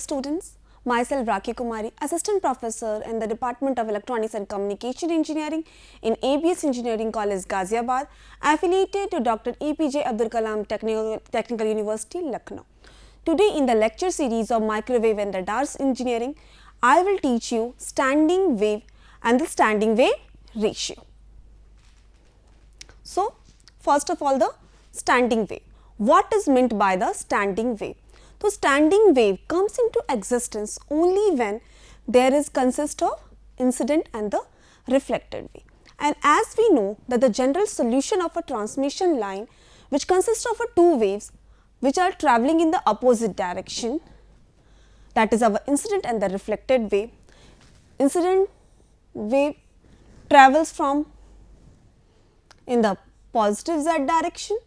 students, myself Rakhi Kumari, Assistant Professor in the Department of Electronics and Communication Engineering in ABS Engineering College, Ghaziabad, affiliated to Dr. APJ Abdul Kalam Technical University, Lucknow. Today in the lecture series of Microwave and Radars Engineering, I will teach you standing wave and the standing wave ratio. So, first of all, the standing wave. What is meant by the standing wave? So, standing wave comes into existence only when there is consist of incident and the reflected wave. And as we know that the general solution of a transmission line which consists of two waves which are travelling in the opposite direction, that is our incident and the reflected wave. Incident wave travels from in the positive z direction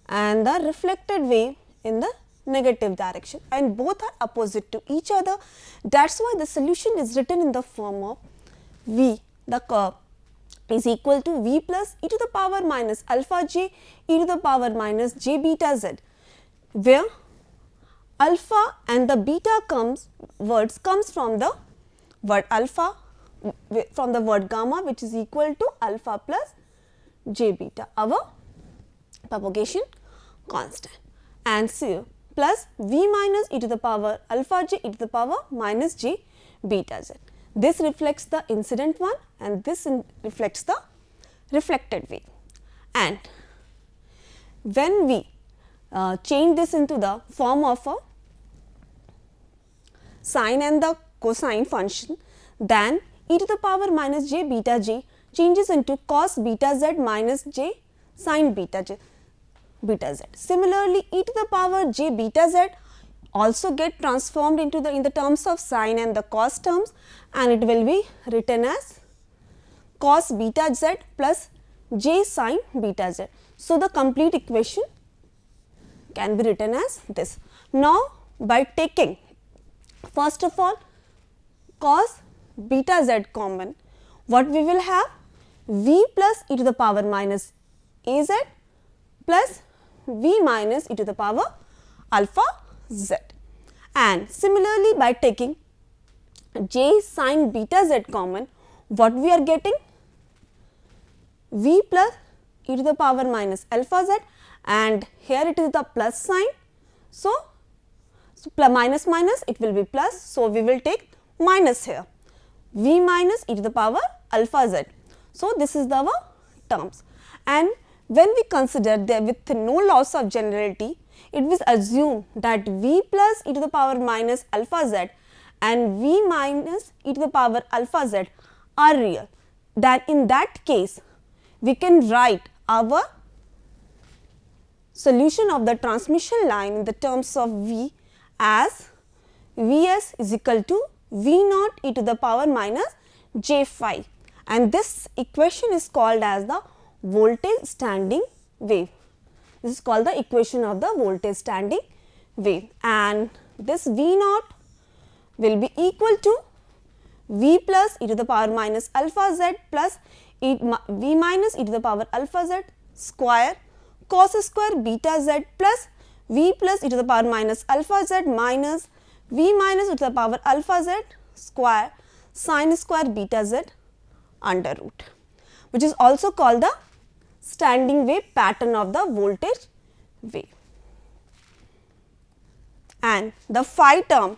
and the reflected wave in the negative direction, and both are opposite to each other. That is why the solution is written in the form of V, the curve is equal to V plus e to the power minus alpha j e to the power minus j beta z, where alpha and the beta words comes from the word alpha, from the word gamma, which is equal to alpha plus j beta, our propagation constant, and so plus V minus e to the power alpha j e to the power minus j beta z. This reflects the incident one and this reflects the reflected wave. And when we change this into the form of a sine and the cosine function, then e to the power minus j beta j changes into cos beta z minus j sine beta z. Similarly, e to the power j beta z also get transformed into in the terms of sine and the cos terms, and it will be written as cos beta z plus j sine beta z. So, the complete equation can be written as this. Now, by taking first of all cos beta z common, what we will have? V plus e to the power minus a z plus V minus e to the power alpha z, and similarly by taking j sine beta z common, what we are getting? V plus e to the power minus alpha z, and here it is the plus sign. So, minus minus it will be plus. So, we will take minus here, V minus e to the power alpha z. So, this is our terms, and when we consider that with no loss of generality, it was assumed that V plus e to the power minus alpha z and V minus e to the power alpha z are real. Then in that case, we can write our solution of the transmission line in the terms of V as Vs is equal to V naught e to the power minus j phi, and this equation is called as the voltage standing wave. This is called the equation of the voltage standing wave, and this V naught will be equal to V plus e to the power minus alpha z plus V minus e to the power alpha z square cos square beta z plus V plus e to the power minus alpha z minus V minus e to the power alpha z square sin square beta z under root, which is also called the standing wave pattern of the voltage wave. And the phi term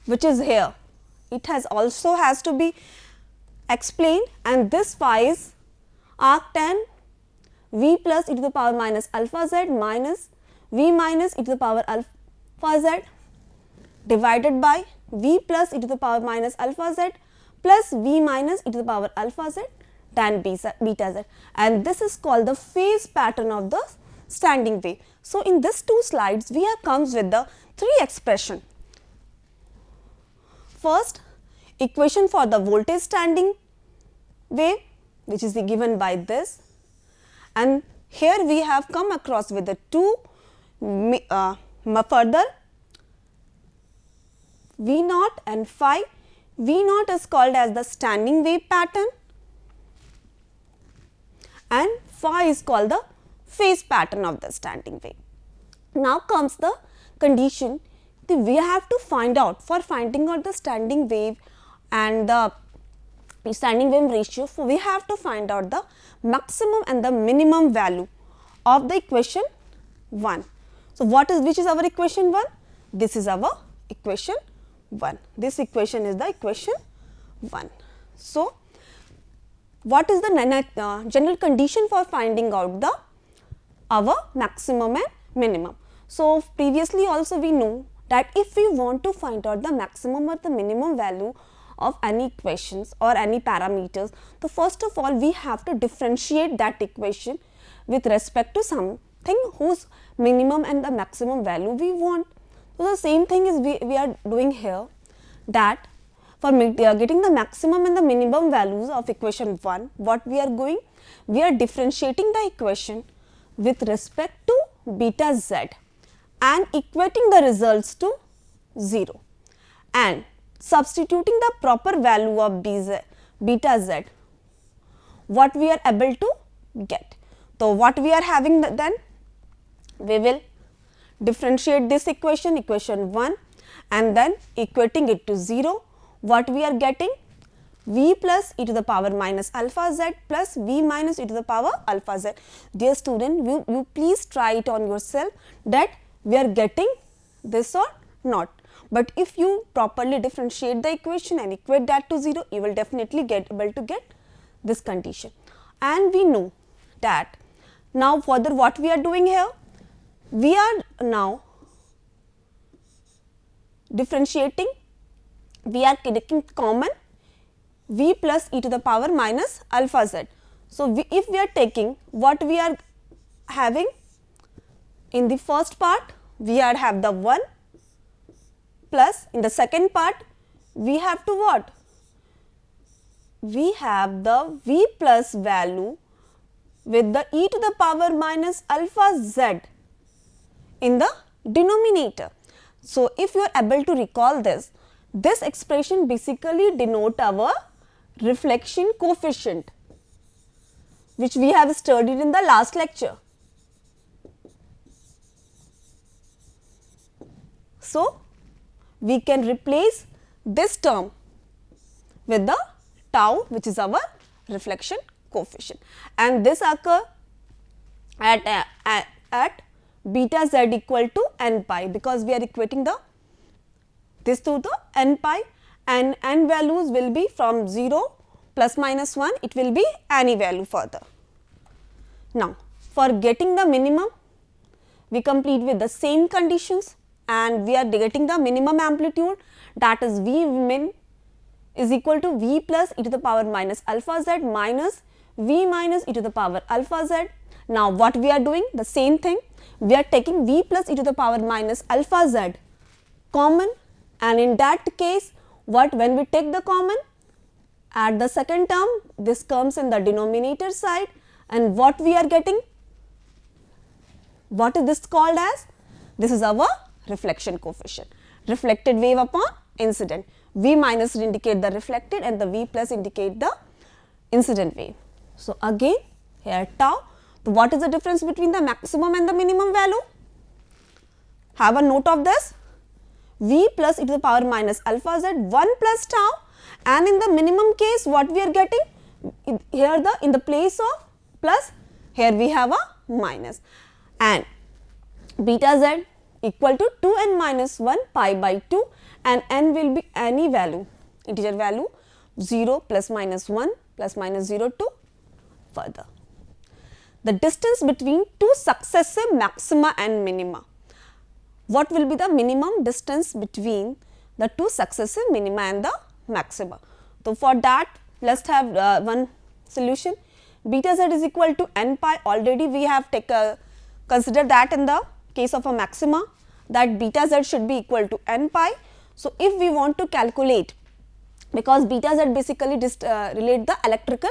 which is here, it has to be explained, and this phi is arctan V plus e to the power minus alpha z minus V minus e to the power alpha z divided by V plus e to the power minus alpha z plus V minus e to the power alpha z tan beta z, and this is called the phase pattern of the standing wave. So, in this two slides we have comes with the three expression. First, equation for the voltage standing wave, which is given by this, and here we have come across with the two further V naught and phi. V naught is called as the standing wave pattern and phi is called the phase pattern of the standing wave. Now comes the condition we have to find out, for finding out the standing wave and the standing wave ratio, we have to find out the maximum and the minimum value of the equation 1. So, which is our equation 1? This is our equation 1. This equation is the equation 1. So, what is the general condition for finding out our maximum and minimum? So, previously also we know that if we want to find out the maximum or the minimum value of any equations or any parameters, so first of all we have to differentiate that equation with respect to something whose minimum and the maximum value we want. So, the same thing is we are doing here, that for getting the maximum and the minimum values of equation 1, what we are doing? We are differentiating the equation with respect to beta z and equating the results to 0 and substituting the proper value of beta z, what we are able to get. So, what we are having then? We will differentiate this equation 1 and then equating it to 0. What we are getting? V plus e to the power minus alpha z plus V minus e to the power alpha z. Dear student, you please try it on yourself that we are getting this or not. But if you properly differentiate the equation and equate that to 0, you will definitely able to get this condition. And we know that now further what we are doing here? We are now differentiating, we are taking common V plus e to the power minus alpha z. So, if we are taking, what we are having in the first part, we have the 1 plus in the second part we have to what? We have the V plus value with the e to the power minus alpha z in the denominator. So, if you are able to recall this expression basically denote our reflection coefficient, which we have studied in the last lecture. So, we can replace this term with the tau, which is our reflection coefficient, and this occur at beta z equal to n pi, because we are equating this to the n pi, and n values will be from 0 plus minus 1, it will be any value further. Now, for getting the minimum, we complete with the same conditions and we are getting the minimum amplitude, that is V min is equal to V plus e to the power minus alpha z minus V minus e to the power alpha z. Now, what we are doing? The same thing, we are taking V plus e to the power minus alpha z common, and in that case when we take the common at the second term, this comes in the denominator side, and what we are getting? What is this called as? This is our reflection coefficient, reflected wave upon incident. V minus indicate the reflected and the V plus indicate the incident wave. So, again here tau. So, what is the difference between the maximum and the minimum value? Have a note of this. V plus e to the power minus alpha z 1 plus tau, and in the minimum case what we are getting? Here in the place of plus, here we have a minus, and beta z equal to 2n minus 1 pi by 2, and n will be any value, integer value 0 plus minus 1 plus minus 0 to further. The distance between two successive maxima and minima. What will be the minimum distance between the two successive minima and the maxima? So, for that let us have one solution. Beta z is equal to n pi, already we have considered that in the case of a maxima, that beta z should be equal to n pi. So, if we want to calculate, because beta z basically relate the electrical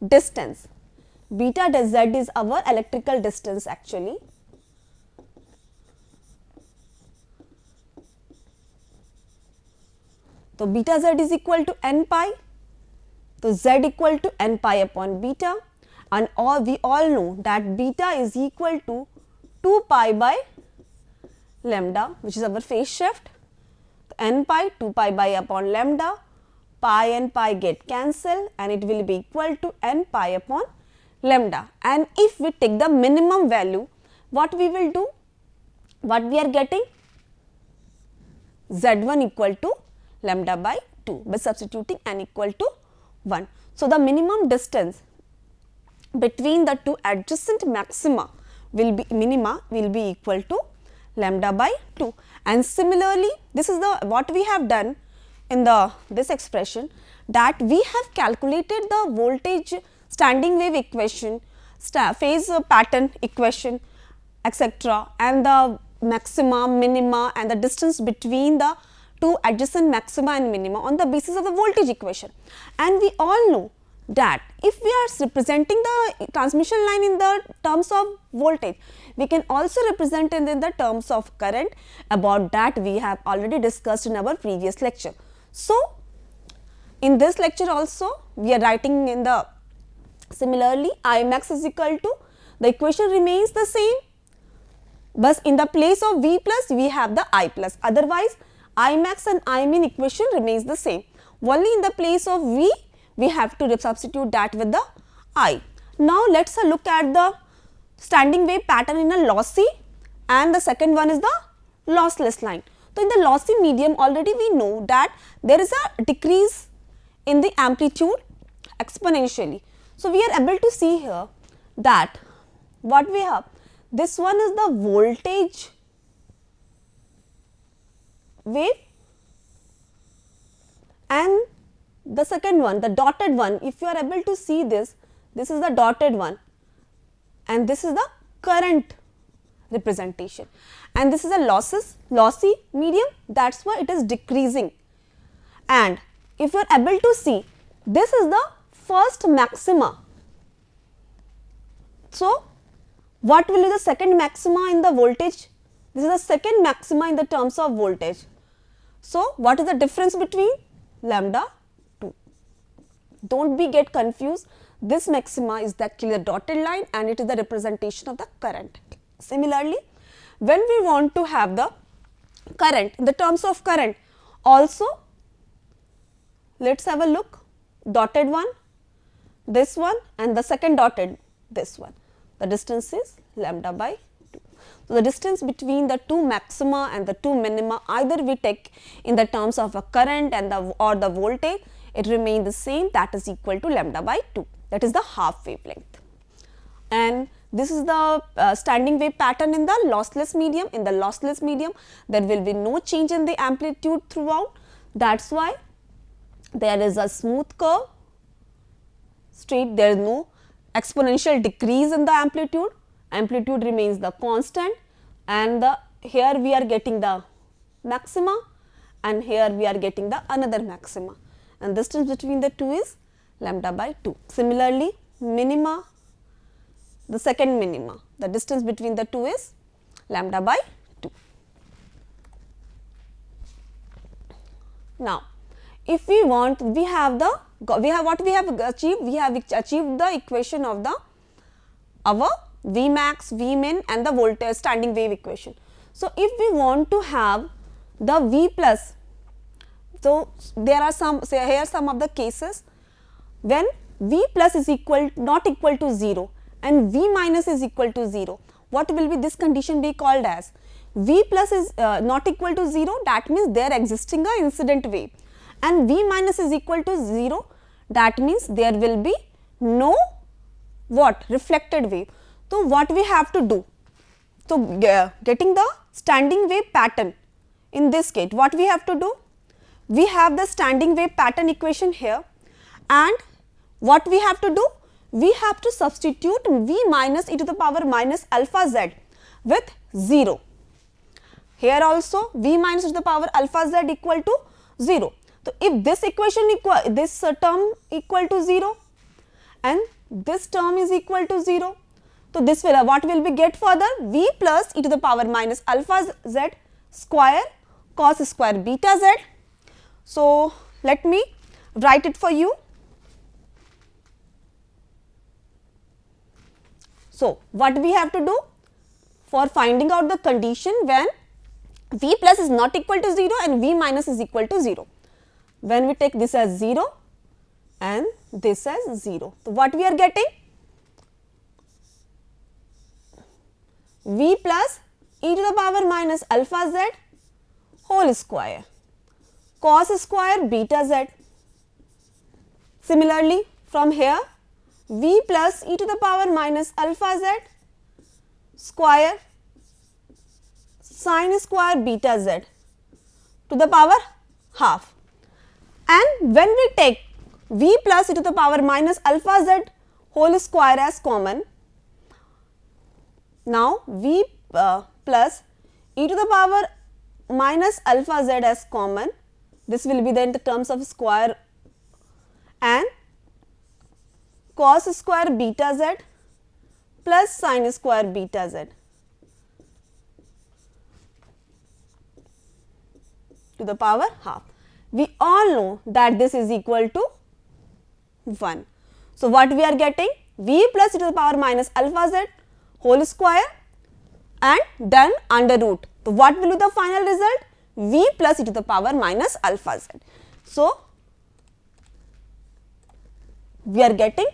distance, beta z is our electrical distance actually. So, beta z is equal to n pi, so z equal to n pi upon beta, and we all know that beta is equal to 2 pi by lambda, which is our phase shift. n pi, 2 pi by upon lambda, pi and pi get cancelled and it will be equal to n pi upon lambda. And if we take the minimum value, what we will do? What we are getting? Z1 equal to lambda by 2 by substituting n equal to 1. So, the minimum distance between the two adjacent maxima will be equal to lambda by 2. And similarly, this is the what we have done in this expression, that we have calculated the voltage standing wave equation, phase pattern equation, etc., and the maxima, minima and the distance between the two adjacent maxima and minima on the basis of the voltage equation. And we all know that if we are representing the transmission line in the terms of voltage, we can also represent it in the terms of current. About that we have already discussed in our previous lecture. So, in this lecture also we are writing in the similarly I max is equal to, the equation remains the same, but in the place of V plus we have the I plus, otherwise I max and I min equation remains the same. Only in the place of V we have to substitute that with the I. Now, let us look at the standing wave pattern in a lossy and the second one is the lossless line. So, in the lossy medium already we know that there is a decrease in the amplitude exponentially. So, we are able to see here that what we have, this one is the voltage wave and the second one, the dotted one, if you are able to see this is the dotted one and this is the current representation, and this is a lossy medium, that is why it is decreasing. And if you are able to see, this is the first maxima. So, what will be the second maxima in the voltage? This is the second maxima in the terms of voltage. So, what is the difference between lambda 2? Don't be get confused. This maxima is actually the dotted line and it is the representation of the current. Similarly, when we want to have the current in the terms of current, also let us have a look, dotted one, this one and the second dotted this one, the distance is lambda by 2. So, the distance between the two maxima and the two minima, either we take in the terms of a current and or the voltage, it remains the same, that is equal to lambda by 2, that is the half wavelength. And this is the standing wave pattern in the lossless medium. In the lossless medium, there will be no change in the amplitude throughout, that is why there is a smooth curve, straight, there is no exponential decrease in the amplitude remains the constant, and here we are getting the maxima and here we are getting the another maxima, and distance between the two is lambda by 2. Similarly, minima, the second minima, the distance between the two is lambda by 2. Now, if we want, we have what we have achieved, we have achieved the equation of the our V max, V min and the voltage standing wave equation. So, if we want to have the V plus, so there are some, say here some of the cases when V plus is not equal to 0 and V minus is equal to 0, what will be this condition be called as? V plus is not equal to 0, that means there existing a incident wave, and V minus is equal to 0, that means there will be no what reflected wave. So, what we have to do? So, getting the standing wave pattern in this case, what we have to do? We have the standing wave pattern equation here, and what we have to do? We have to substitute V minus e to the power minus alpha z with 0. Here also V minus e to the power alpha z equal to 0. So, if this equation this term equal to 0 and this term is equal to 0, so this will what will we get further? V plus e to the power minus alpha z square cos square beta z. So, let me write it for you. So, what we have to do for finding out the condition when V plus is not equal to 0 and V minus is equal to 0. When we take this as 0 and this as 0, so what we are getting? V plus e to the power minus alpha z whole square cos square beta z. Similarly, from here V plus e to the power minus alpha z square sin square beta z to the power half. And when we take V plus e to the power minus alpha z whole square as common, now V plus e to the power minus alpha z as common, this will be then the terms of square, and cos square beta z plus sin square beta z to the power half. We all know that this is equal to 1. So, what we are getting? V plus e to the power minus alpha z whole square and then under root. So, what will be the final result? V plus e to the power minus alpha z. So, we are getting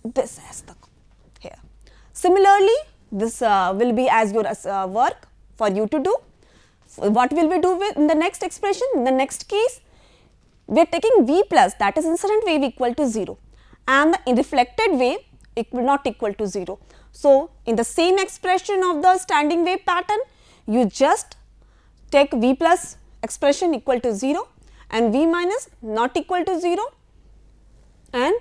this as the here. Similarly, this will be as your work for you to do. What will we do with in the next expression? In the next case, we are taking V plus, that is incident wave, equal to 0 and the reflected wave not equal to 0. So, in the same expression of the standing wave pattern, you just take V plus expression equal to 0 and V minus not equal to 0, and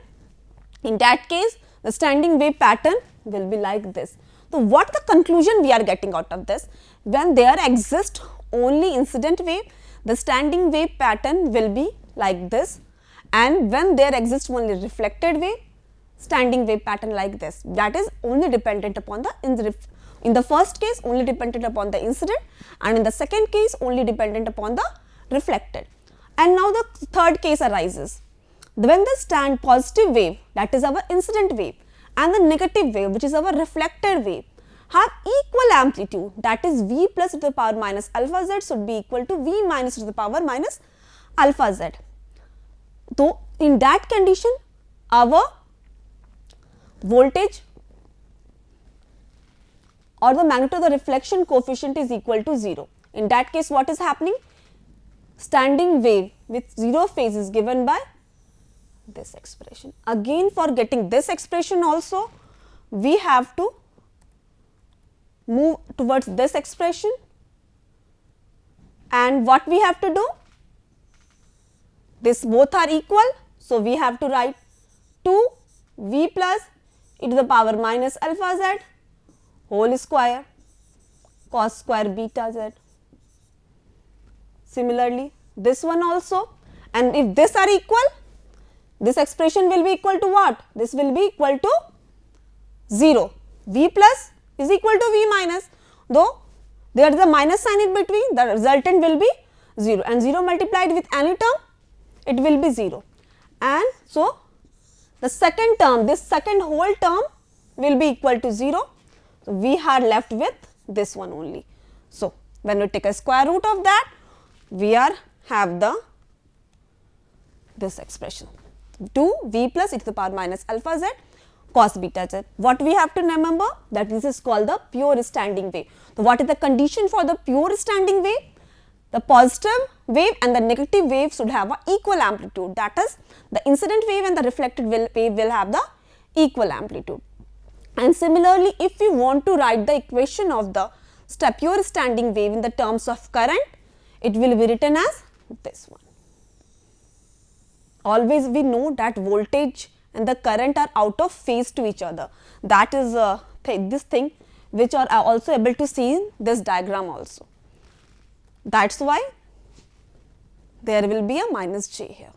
in that case the standing wave pattern will be like this. So, what the conclusion we are getting out of this? When there exists only incident wave, the standing wave pattern will be like this, and when there exists only reflected wave, standing wave pattern like this. That is only dependent upon the in the first case only dependent upon the incident, and in the second case only dependent upon the reflected. And now the third case arises. When the positive wave, that is our incident wave, and the negative wave, which is our reflected wave, have equal amplitude, that is V plus e to the power minus alpha z should be equal to V minus e to the power minus alpha z. So, in that condition our voltage or the magnitude of the reflection coefficient is equal to 0. In that case, what is happening? Standing wave with 0 phase is given by this expression. Again, for getting this expression also, we have to move towards this expression, and what we have to do? This both are equal. So, we have to write 2 V plus e to the power minus alpha z whole square cos square beta z. Similarly, this one also, and if this are equal, this expression will be equal to what? This will be equal to 0. V plus is equal to V minus, though there is a minus sign in between, the resultant will be 0, and 0 multiplied with any term, it will be 0. And so, the second term, this second whole term will be equal to 0. So, we are left with this one only. So, when we take a square root of that, we have this expression 2 V plus e to the power minus alpha z cos beta z. What we have to remember? That this is called the pure standing wave. So, what is the condition for the pure standing wave? The positive wave and the negative wave should have a equal amplitude, that is the incident wave and the reflected wave will have the equal amplitude. And similarly, if we want to write the equation of the pure standing wave in the terms of current, it will be written as this one. Always we know that voltage and the current are out of phase to each other. That is this thing which are also able to see in this diagram also. That is why there will be a minus j here.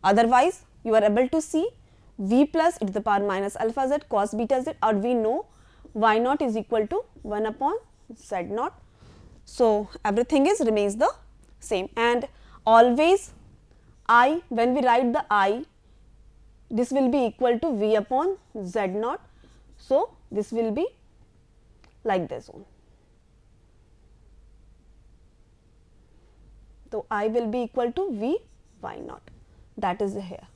Otherwise, you are able to see V plus e to the power minus alpha z cos beta z, or we know y naught is equal to 1 upon z naught. So, everything is remains the same, and always I, when we write the I, this will be equal to V upon z naught. So, this will be like this one. So I will be equal to V y naught, that is here.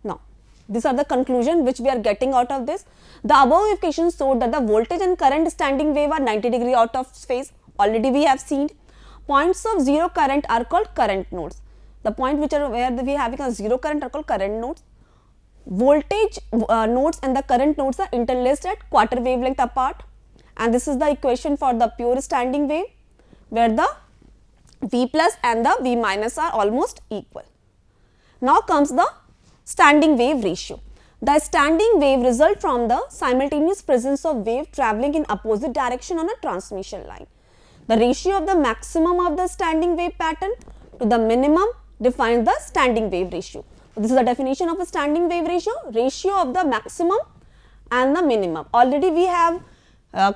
Now, these are the conclusion which we are getting out of this. The above equation showed that the voltage and current standing wave are 90 degree out of phase. Already we have seen. Points of zero current are called current nodes. The point which are where we are having a zero current are called current nodes. Voltage nodes and the current nodes are interlaced at quarter wavelength apart, and this is the equation for the pure standing wave where the V plus and the V minus are almost equal. Now comes the standing wave ratio. The standing wave result from the simultaneous presence of wave travelling in opposite direction on a transmission line. The ratio of the maximum of the standing wave pattern to the minimum defines the standing wave ratio. This is the definition of a standing wave ratio, ratio of the maximum and the minimum. Already we have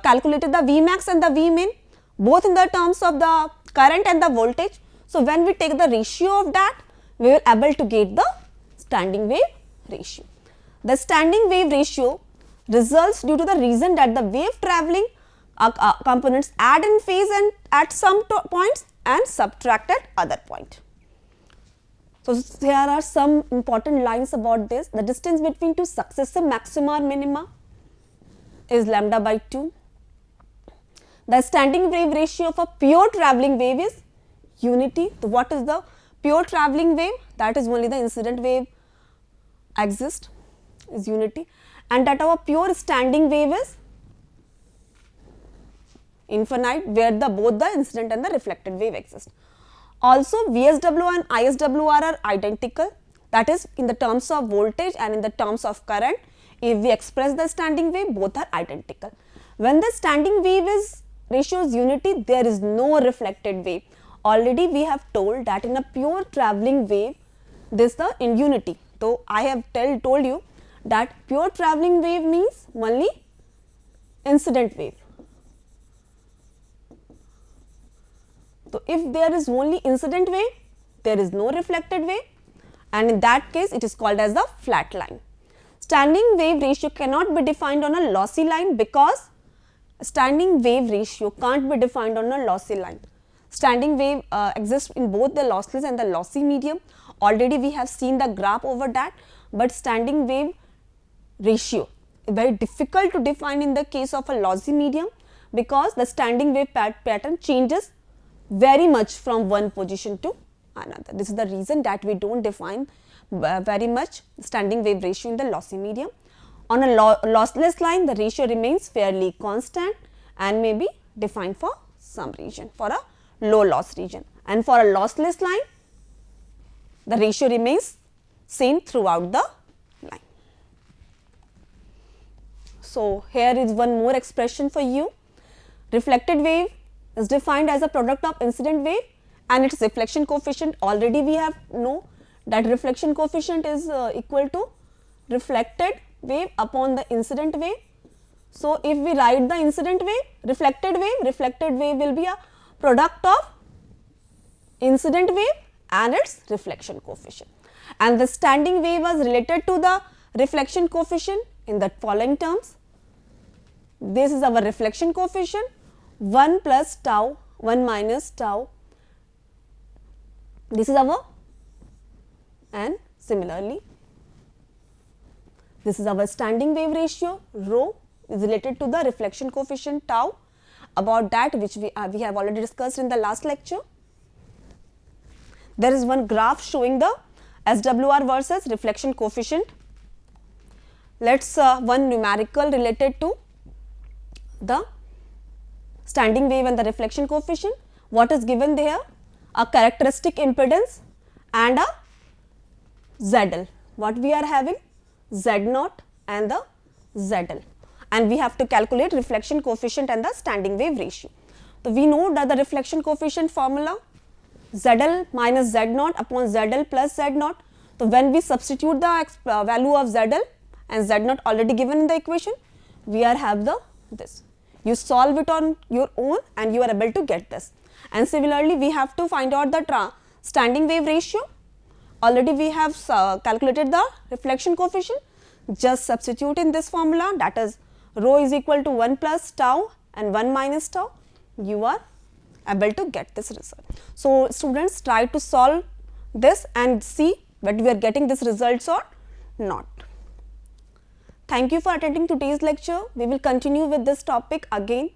calculated the Vmax and the Vmin both in the terms of the current and the voltage. So, when we take the ratio of that, we will able to get the standing wave ratio. The standing wave ratio results due to the reason that the wave travelling components add in phase and at some points and subtract at other point. So, here are some important lines about this. The distance between two successive maxima or minima is lambda by 2. The standing wave ratio of a pure travelling wave is unity. So, what is the pure travelling wave? That is only the incident wave exists, is unity, and that our pure standing wave is infinite, where the both the incident and the reflected wave exist. Also, VSWR and ISWR are identical, that is in the terms of voltage and in the terms of current. If we express the standing wave, both are identical. When the standing wave is ratio is unity, there is no reflected wave. Already we have told that in a pure travelling wave, this the in unity. So, I have told you that pure travelling wave means only incident wave. So, if there is only incident wave, there is no reflected wave, and in that case it is called as the flat line. Standing wave ratio cannot be defined on a lossy line because standing wave ratio can't be defined on a lossy line. Standing wave exists in both the lossless and the lossy medium. Already we have seen the graph over that, but standing wave ratio is very difficult to define in the case of a lossy medium because the standing wave pattern changes very much from one position to another. This is the reason that we don't define very much standing wave ratio in the lossy medium. On a lossless line, the ratio remains fairly constant and may be defined for some region, for a low loss region, and for a lossless line, the ratio remains same throughout the line. So, here is one more expression for you. Reflected wave is defined as a product of incident wave and its reflection coefficient. Already we have know that reflection coefficient is equal to reflected wave upon the incident wave. So, if we write the incident wave, reflected wave will be a product of incident wave and its reflection coefficient, and the standing wave was related to the reflection coefficient in the following terms. This is our reflection coefficient 1 plus tau 1 minus tau, this is our, and similarly this is our standing wave ratio rho is related to the reflection coefficient tau, about that which we have already discussed in the last lecture. There is one graph showing the SWR versus reflection coefficient. Let us one numerical related to the standing wave and the reflection coefficient. What is given there? A characteristic impedance and a ZL. What we are having? Z0 and the ZL, and we have to calculate reflection coefficient and the standing wave ratio. So, we know that the reflection coefficient formula ZL minus Z0 upon ZL plus Z0. So, when we substitute the value of ZL and Z0 already given in the equation, we are have the this. You solve it on your own and you are able to get this. And similarly, we have to find out the standing wave ratio. Already we have calculated the reflection coefficient. Just substitute in this formula, that is rho is equal to 1 plus tau and 1 minus tau. You are able to get this result. So, students, try to solve this and see whether we are getting these results or not. Thank you for attending today's lecture. We will continue with this topic again